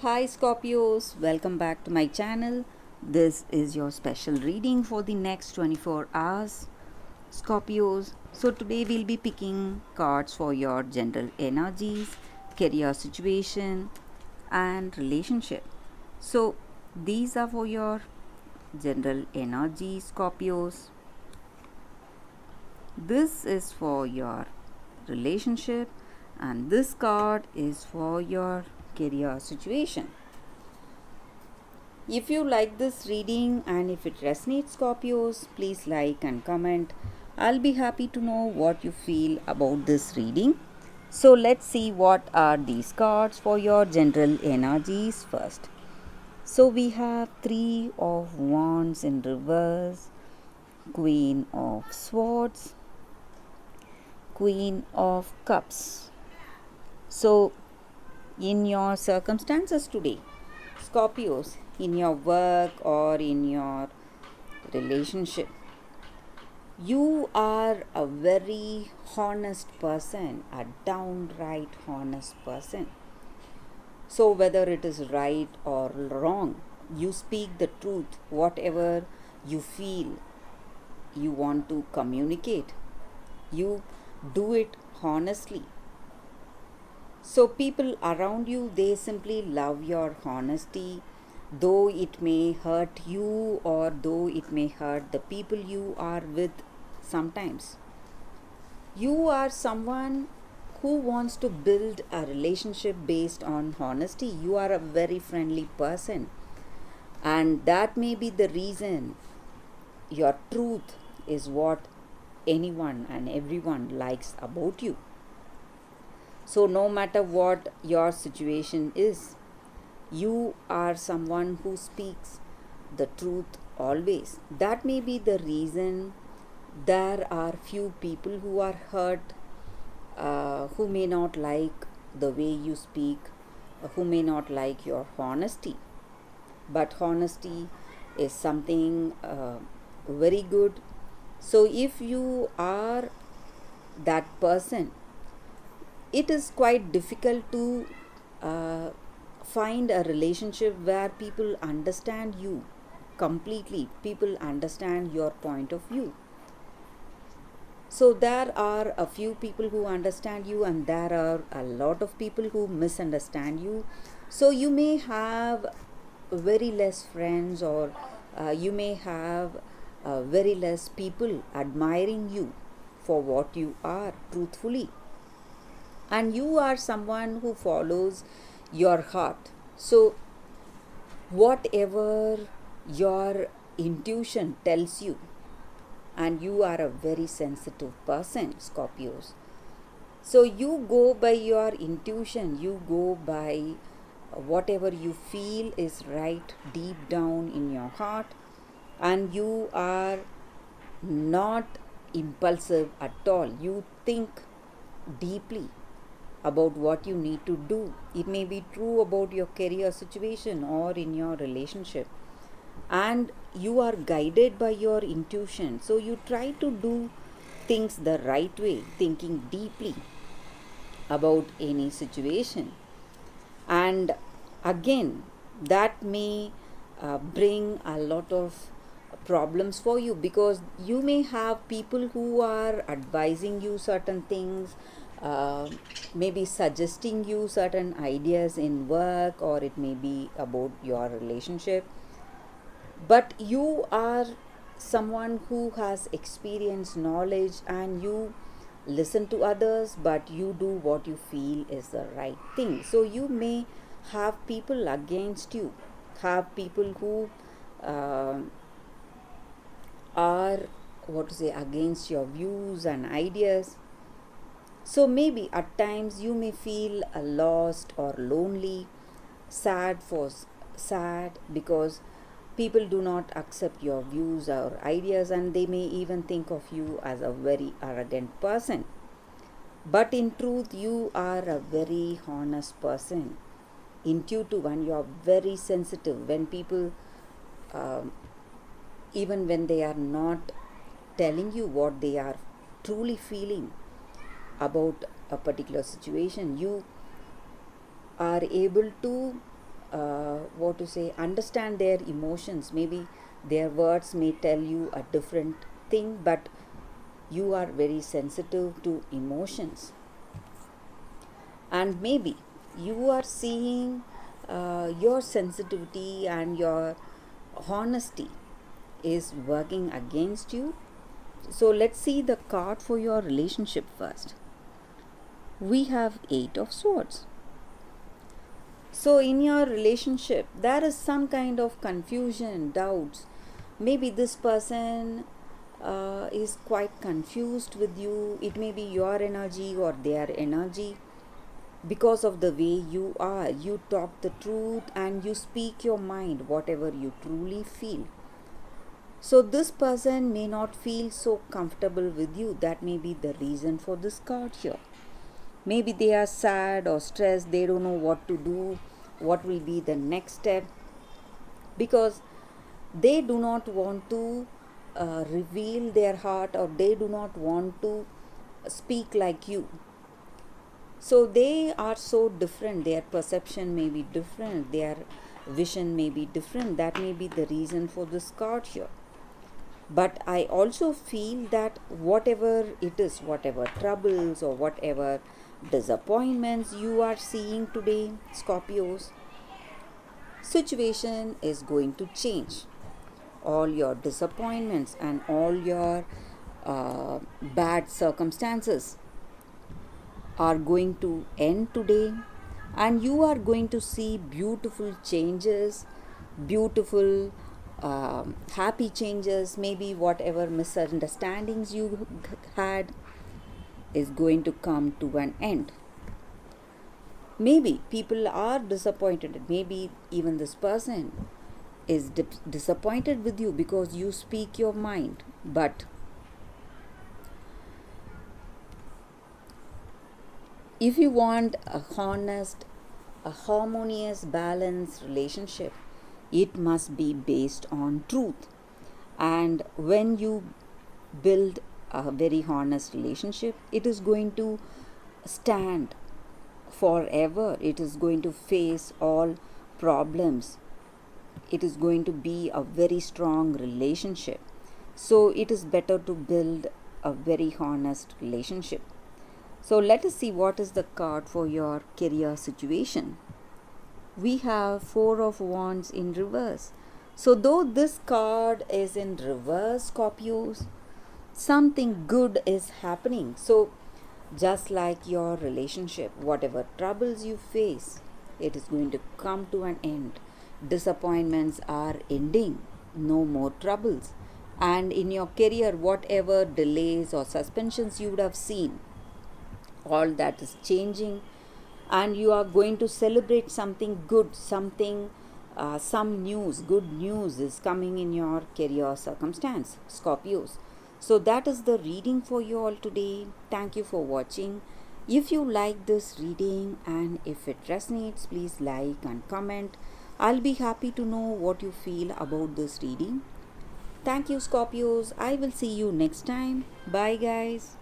Hi Scorpios, welcome back to my channel. This is your special reading for the next 24 hours. Scorpios, so today we'll be picking cards for your general energies, career situation, and relationship. So these are for your general energy, Scorpios. This is for your relationship, and this card is for your career situation. If you like this reading and if it resonates, Scorpios, please like and comment. I'll be happy to know what you feel about this reading. So let's see what are these cards for your general energies first. So we have Three of Wands in reverse, Queen of Swords, Queen of Cups. So in your circumstances today, Scorpios, in your work or in your relationship, you are a very honest person, a downright honest person. So, whether it is right or wrong, you speak the truth, whatever you feel you want to communicate, you do it honestly. So, people around you, they simply love your honesty, though it may hurt you or though it may hurt the people you are with sometimes. You are someone who wants to build a relationship based on honesty. You are a very friendly person, and that may be the reason your truth is what anyone and everyone likes about you. So, no matter what your situation is, you are someone who speaks the truth always. That may be the reason there are few people who are hurt, who may not like the way you speak, who may not like your honesty. But honesty is something very good. So, if you are that person, it is quite difficult to uh, find a relationship where people understand you completely, people understand your point of view. So there are a few people who understand you and there are a lot of people who misunderstand you. So you may have very less friends, or you may have very less people admiring you for what you are truthfully, and you are someone who follows your heart. So whatever your intuition tells you, and you are a very sensitive person, Scorpios, so you go by your intuition, you go by whatever you feel is right deep down in your heart, and you are not impulsive at all. You think deeply about what you need to do. It may be true about your career situation or in your relationship, and you are guided by your intuition. So you try to do things the right way, thinking deeply about any situation. And again, that may bring a lot of problems for you, because you may have people who are advising you certain things, uh, maybe suggesting you certain ideas in work, or it may be about your relationship, but you are someone who has experience, knowledge, and you listen to others, but you do what you feel is the right thing. So you may have people against you, have people who uh, are, what to say, against your views and ideas. So maybe at times you may feel lost or lonely, sad for sad, because people do not accept your views or ideas, and they may even think of you as a very arrogant person. But in truth, you are a very honest person, intuitive, and you are very sensitive. When people, um, even when they are not telling you what they are truly feeling about a particular situation, you are able to what to say, understand their emotions. Maybe their words may tell you a different thing, but you are very sensitive to emotions, and maybe you are seeing your sensitivity and your honesty is working against you. So let's see the card for your relationship first. We have 8 of swords. So in your relationship there is some kind of confusion, doubts. Maybe this person is quite confused with you. It may be your energy or their energy. Because of the way you are, you talk the truth and you speak your mind, whatever you truly feel. So this person may not feel so comfortable with you. That may be the reason for this card here. Maybe they are sad or stressed, they don't know what to do, what will be the next step, because they do not want to reveal their heart, or they do not want to speak like you. So they are so different, their perception may be different, their vision may be different. That may be the reason for this card here. But I also feel that whatever it is, whatever troubles or whatever disappointments you are seeing today, Scorpios, situation is going to change. All your disappointments and all your bad circumstances are going to end today, and you are going to see beautiful changes, beautiful happy changes. Maybe whatever misunderstandings you had is going to come to an end. Maybe people are disappointed, maybe even this person is disappointed with you because you speak your mind. But if you want a honest, a harmonious, balanced relationship, it must be based on truth. And when you build a very honest relationship, it is going to stand forever. It is going to face all problems. It is going to be a very strong relationship. So it is better to build a very honest relationship. So let us see what is the card for your career situation. We have 4 of Wands in reverse. So though this card is in reverse, Scorpios, something good is happening. So just like your relationship, whatever troubles you face, it is going to come to an end. Disappointments are ending, no more troubles. And in your career, whatever delays or suspensions you would have seen, all that is changing, and you are going to celebrate something good, something some news, good news is coming in your career circumstance, Scorpios. So that is the reading for you all today. Thank you for watching. If you like this reading and if it resonates, please like and comment. I'll be happy to know what you feel about this reading. Thank you, Scorpios. I will see you next time. Bye guys.